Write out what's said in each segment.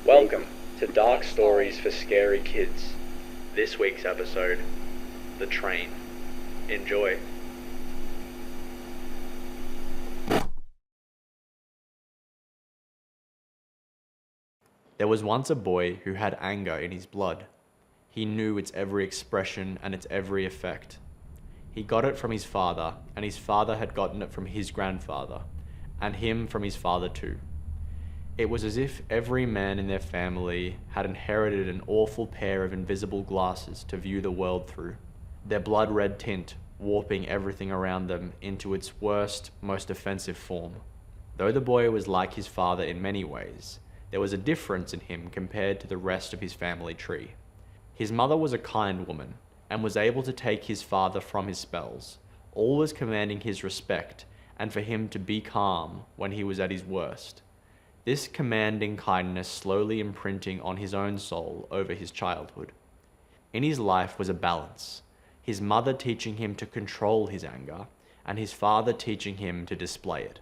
Welcome to Dark Stories for Scary Kids. This week's episode, The Train. Enjoy. There was once a boy who had anger in his blood. He knew its every expression and its every effect. He got it from his father, and his father had gotten it from his grandfather, and him from his father too. It was as if every man in their family had inherited an awful pair of invisible glasses to view the world through, their blood-red tint warping everything around them into its worst, most offensive form. Though the boy was like his father in many ways, there was a difference in him compared to the rest of his family tree. His mother was a kind woman, and was able to take his father from his spells, always commanding his respect, and for him to be calm when he was at his worst. This commanding kindness slowly imprinting on his own soul over his childhood. In his life was a balance, his mother teaching him to control his anger, and his father teaching him to display it.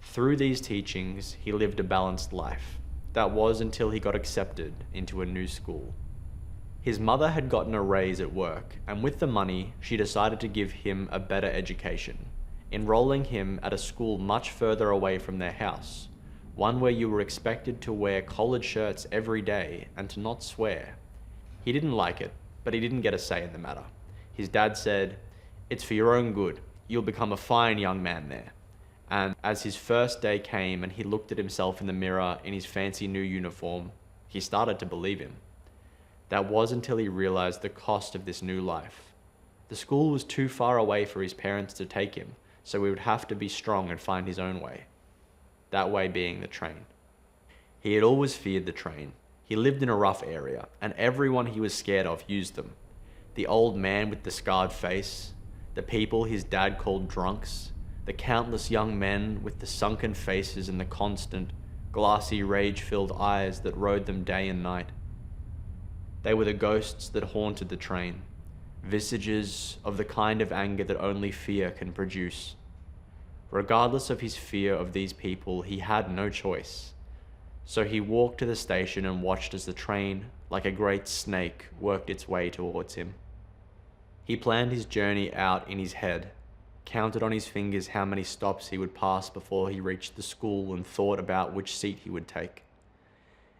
Through these teachings, he lived a balanced life. That was until he got accepted into a new school. His mother had gotten a raise at work, and with the money, she decided to give him a better education, enrolling him at a school much further away from their house, one where you were expected to wear collared shirts every day and to not swear. He didn't like it, but he didn't get a say in the matter. His dad said, "It's for your own good. You'll become a fine young man there." And as his first day came and he looked at himself in the mirror in his fancy new uniform, he started to believe him. That was until he realized the cost of this new life. The school was too far away for his parents to take him, so he would have to be strong and find his own way. That way being the train. He had always feared the train. He lived in a rough area, and everyone he was scared of used them. The old man with the scarred face, the people his dad called drunks, the countless young men with the sunken faces and the constant, glassy, rage-filled eyes that rode them day and night. They were the ghosts that haunted the train, visages of the kind of anger that only fear can produce. Regardless of his fear of these people, he had no choice. So he walked to the station and watched as the train, like a great snake, worked its way towards him. He planned his journey out in his head, counted on his fingers how many stops he would pass before he reached the school, and thought about which seat he would take.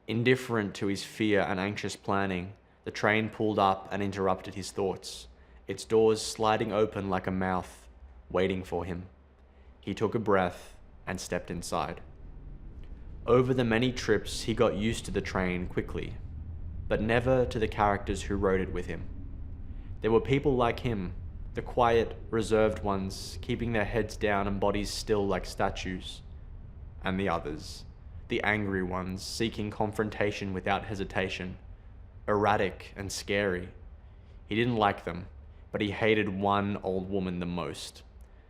Indifferent to his fear and anxious planning, the train pulled up and interrupted his thoughts, its doors sliding open like a mouth, waiting for him. He took a breath and stepped inside. Over the many trips, he got used to the train quickly, but never to the characters who rode it with him. There were people like him, the quiet, reserved ones, keeping their heads down and bodies still like statues. And the others, the angry ones, seeking confrontation without hesitation, erratic and scary. He didn't like them, but he hated one old woman the most.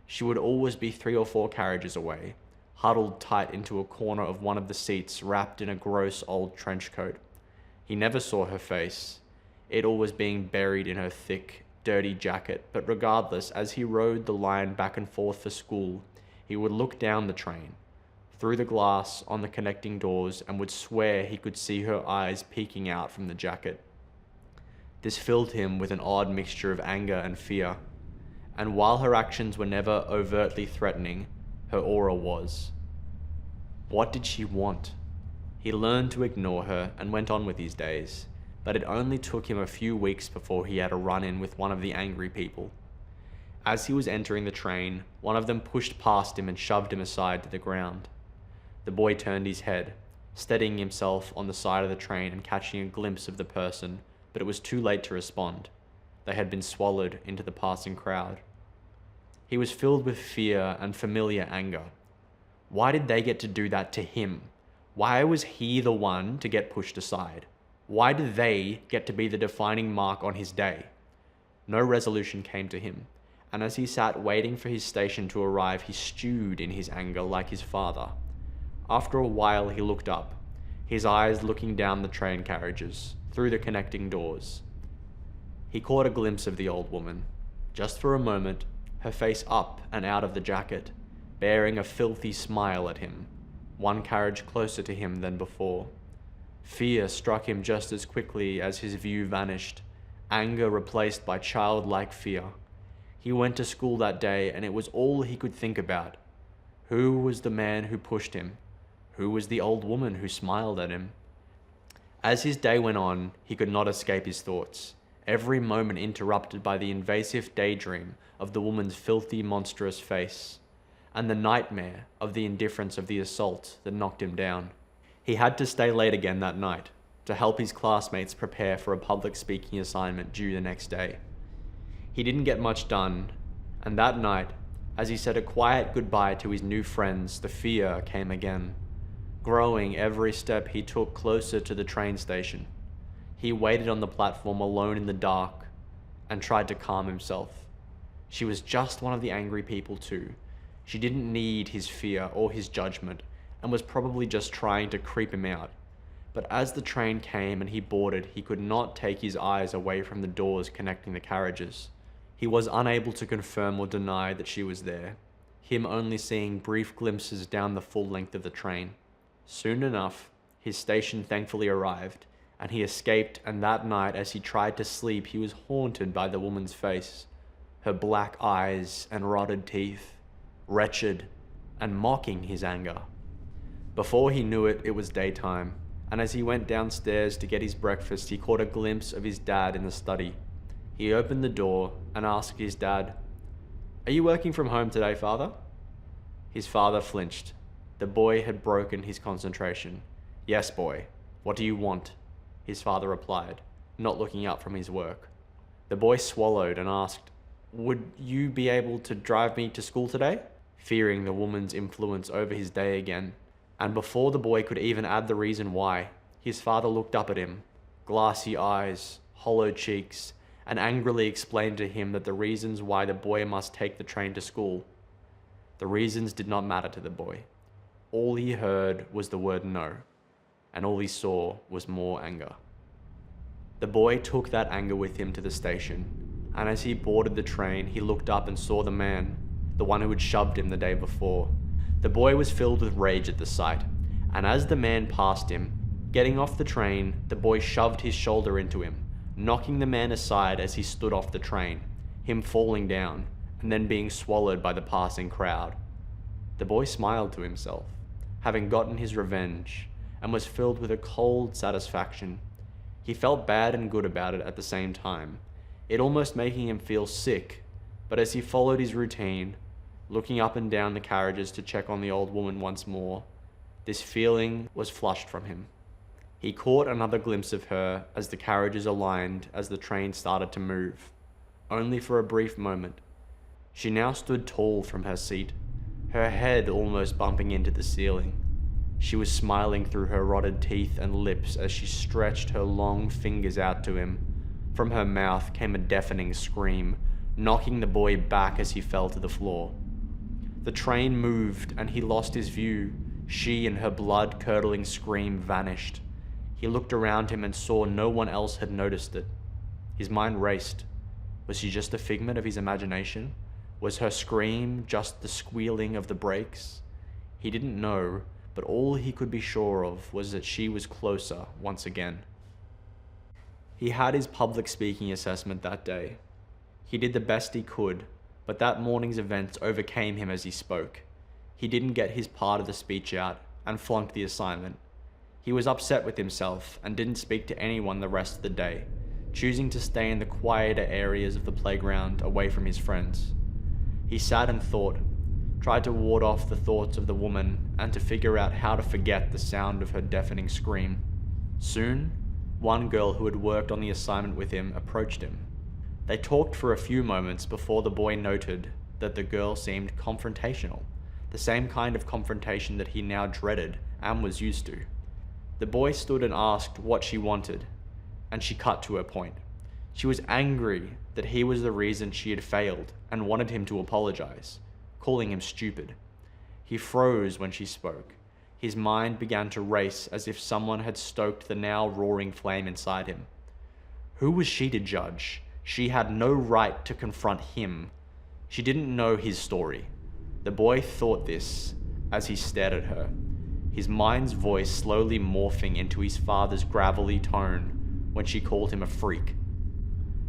She would always be 3 or 4 carriages away, huddled tight into a corner of one of the seats, wrapped in a gross old trench coat. He never saw her face, it always being buried in her thick, dirty jacket, but regardless, as he rode the line back and forth for school, he would look down the train, through the glass on the connecting doors, and would swear he could see her eyes peeking out from the jacket. This filled him with an odd mixture of anger and fear, and while her actions were never overtly threatening, her aura was. What did she want? He learned to ignore her and went on with his days, but it only took him a few weeks before he had a run-in with one of the angry people. As he was entering the train, one of them pushed past him and shoved him aside to the ground. The boy turned his head, steadying himself on the side of the train and catching a glimpse of the person, but it was too late to respond. They had been swallowed into the passing crowd. He was filled with fear and familiar anger. Why did they get to do that to him? Why was he the one to get pushed aside? Why did they get to be the defining mark on his day? No resolution came to him, and as he sat waiting for his station to arrive, he stewed in his anger like his father. After a while, he looked up, his eyes looking down the train carriages, through the connecting doors. He caught a glimpse of the old woman, just for a moment, her face up and out of the jacket, bearing a filthy smile at him, one carriage closer to him than before. Fear struck him just as quickly as his view vanished, anger replaced by childlike fear. He went to school that day and it was all he could think about. Who was the man who pushed him? Who was the old woman who smiled at him? As his day went on, he could not escape his thoughts, every moment interrupted by the invasive daydream of the woman's filthy, monstrous face, and the nightmare of the indifference of the assault that knocked him down. He had to stay late again that night to help his classmates prepare for a public speaking assignment due the next day. He didn't get much done, and that night, as he said a quiet goodbye to his new friends, the fear came again, growing every step he took closer to the train station. He waited on the platform alone in the dark and tried to calm himself. She was just one of the angry people too. She didn't need his fear or his judgment and was probably just trying to creep him out. But as the train came and he boarded, he could not take his eyes away from the doors connecting the carriages. He was unable to confirm or deny that she was there, him only seeing brief glimpses down the full length of the train. Soon enough, his station thankfully arrived, and he escaped, and that night as he tried to sleep, he was haunted by the woman's face, her black eyes and rotted teeth, wretched and mocking his anger. Before he knew it, it was daytime, and as he went downstairs to get his breakfast, he caught a glimpse of his dad in the study. He opened the door and asked his dad, "Are you working from home today, father?" His father flinched. The boy had broken his concentration. "Yes, boy. What do you want?" his father replied, not looking up from his work. The boy swallowed and asked, "Would you be able to drive me to school today?" Fearing the woman's influence over his day again. And before the boy could even add the reason why, his father looked up at him, glassy eyes, hollow cheeks, and angrily explained to him that the reasons why the boy must take the train to school, the reasons did not matter to the boy. All he heard was the word no, and all he saw was more anger. The boy took that anger with him to the station, and as he boarded the train, he looked up and saw the man, the one who had shoved him the day before. The boy was filled with rage at the sight, and as the man passed him, getting off the train, the boy shoved his shoulder into him, knocking the man aside as he stood off the train, him falling down, and then being swallowed by the passing crowd. The boy smiled to himself, having gotten his revenge, and was filled with a cold satisfaction. He felt bad and good about it at the same time, it almost making him feel sick, but as he followed his routine, looking up and down the carriages to check on the old woman once more, this feeling was flushed from him. He caught another glimpse of her as the carriages aligned as the train started to move, only for a brief moment. She now stood tall from her seat, her head almost bumping into the ceiling. She was smiling through her rotted teeth and lips as she stretched her long fingers out to him. From her mouth came a deafening scream, knocking the boy back as he fell to the floor. The train moved and he lost his view. She and her blood-curdling scream vanished. He looked around him and saw no one else had noticed it. His mind raced. Was she just a figment of his imagination? Was her scream just the squealing of the brakes? He didn't know, but all he could be sure of was that she was closer once again. He had his public speaking assessment that day. He did the best he could, but that morning's events overcame him as he spoke. He didn't get his part of the speech out and flunked the assignment. He was upset with himself and didn't speak to anyone the rest of the day, choosing to stay in the quieter areas of the playground away from his friends. He sat and thought, tried to ward off the thoughts of the woman and to figure out how to forget the sound of her deafening scream. Soon, one girl who had worked on the assignment with him approached him. They talked for a few moments before the boy noted that the girl seemed confrontational, the same kind of confrontation that he now dreaded and was used to. The boy stood and asked what she wanted, and she cut to her point. She was angry that he was the reason she had failed and wanted him to apologize, calling him stupid. He froze when she spoke. His mind began to race as if someone had stoked the now roaring flame inside him. Who was she to judge? She had no right to confront him. She didn't know his story. The boy thought this as he stared at her. his mind's voice slowly morphing into his father's gravelly tone when she called him a freak.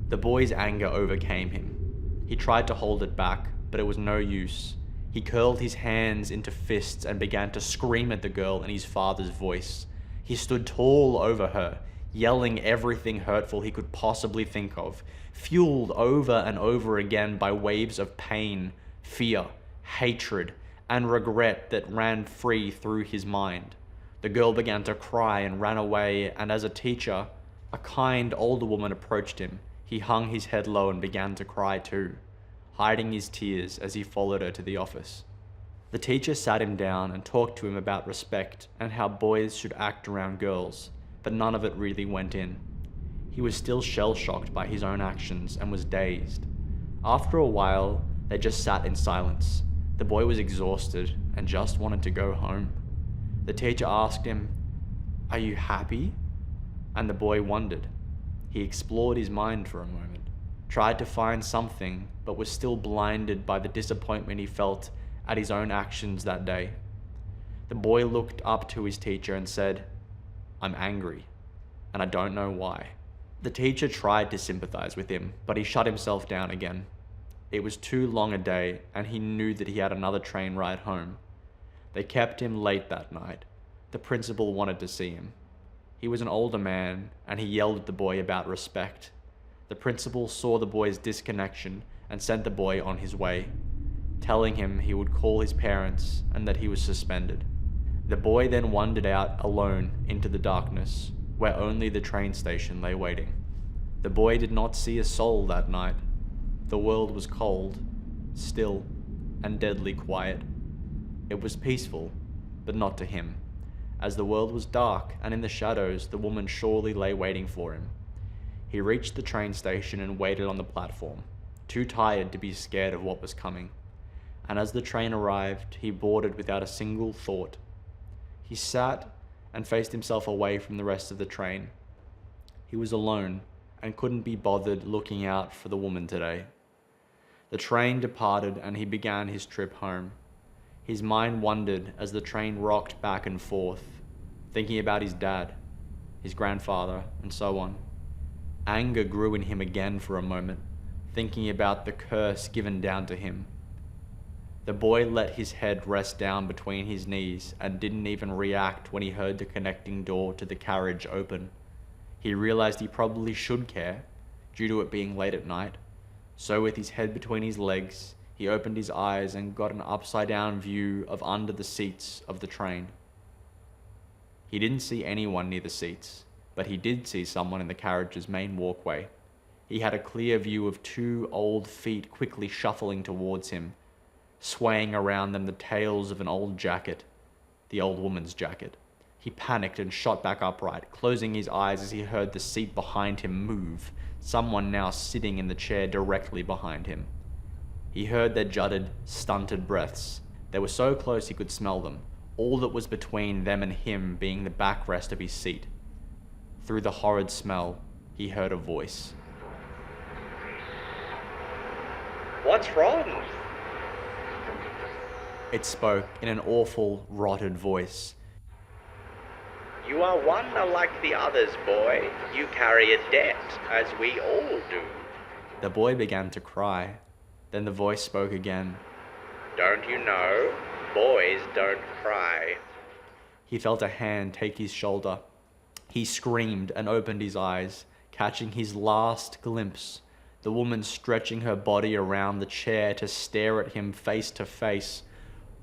The boy's anger overcame him. He tried to hold it back, but it was no use. He curled his hands into fists and began to scream at the girl in his father's voice. He stood tall over her, yelling everything hurtful he could possibly think of, fueled over and over again by waves of pain, fear, hatred, and regret that ran free through his mind. The girl began to cry and ran away, and as a teacher, a kind older woman approached him. He hung his head low and began to cry too, hiding his tears as he followed her to the office. The teacher sat him down and talked to him about respect and how boys should act around girls, but none of it really went in. He was still shell-shocked by his own actions and was dazed. After a while, they just sat in silence. The boy was exhausted and just wanted to go home. The teacher asked him, "Are you happy?" And the boy wondered. He explored his mind for a moment, tried to find something, but was still blinded by the disappointment he felt at his own actions that day. The boy looked up to his teacher and said, "I'm angry, and I don't know why." The teacher tried to sympathize with him, but he shut himself down again. It was too long a day, and he knew that he had another train ride home. They kept him late that night. The principal wanted to see him. He was an older man, and he yelled at the boy about respect. The principal saw the boy's disconnection and sent the boy on his way, telling him he would call his parents and that he was suspended. The boy then wandered out alone into the darkness, where only the train station lay waiting. The boy did not see a soul that night. The world was cold, still, and deadly quiet. It was peaceful, but not to him. As the world was dark and in the shadows, the woman surely lay waiting for him. He reached the train station and waited on the platform, too tired to be scared of what was coming. And as the train arrived, he boarded without a single thought. He sat and faced himself away from the rest of the train. He was alone and couldn't be bothered looking out for the woman today. The train departed and he began his trip home. His mind wandered as the train rocked back and forth, thinking about his dad, his grandfather, and so on. Anger grew in him again for a moment, thinking about the curse given down to him. The boy let his head rest down between his knees and didn't even react when he heard the connecting door to the carriage open. He realized he probably should care, due to it being late at night. So with his head between his legs, he opened his eyes and got an upside-down view of under the seats of the train. He didn't see anyone near the seats, but he did see someone in the carriage's main walkway. He had a clear view of two old feet quickly shuffling towards him, swaying around them the tails of an old jacket, the old woman's jacket. He panicked and shot back upright, closing his eyes as he heard the seat behind him move, someone now sitting in the chair directly behind him. He heard their jutted, stunted breaths. They were so close he could smell them, all that was between them and him being the backrest of his seat. Through the horrid smell, he heard a voice. "What's wrong?" It spoke in an awful, rotted voice. "You are one unlike the others, boy. You carry a debt, as we all do." The boy began to cry. Then the voice spoke again. "Don't you know? Boys don't cry." He felt a hand take his shoulder. He screamed and opened his eyes, catching his last glimpse, the woman stretching her body around the chair to stare at him face to face,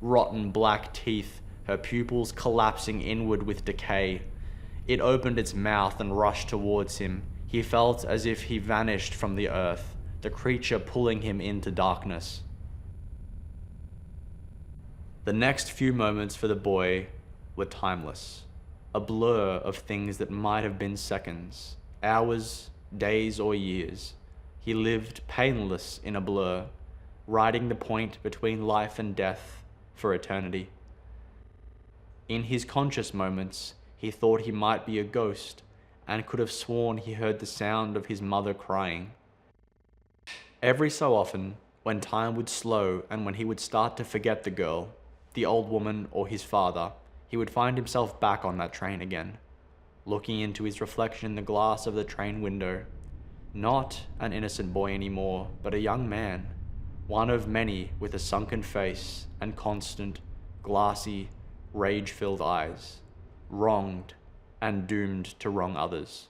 rotten black teeth, her pupils collapsing inward with decay. It opened its mouth and rushed towards him. He felt as if he vanished from the earth, the creature pulling him into darkness. The next few moments for the boy were timeless, a blur of things that might have been seconds, hours, days, or years. He lived painless in a blur, riding the point between life and death for eternity. In his conscious moments, he thought he might be a ghost and could have sworn he heard the sound of his mother crying. Every so often, when time would slow and when he would start to forget the girl, the old woman, or his father, he would find himself back on that train again, looking into his reflection in the glass of the train window. Not an innocent boy anymore, but a young man, one of many with a sunken face and constant, glassy, rage-filled eyes, wronged and doomed to wrong others.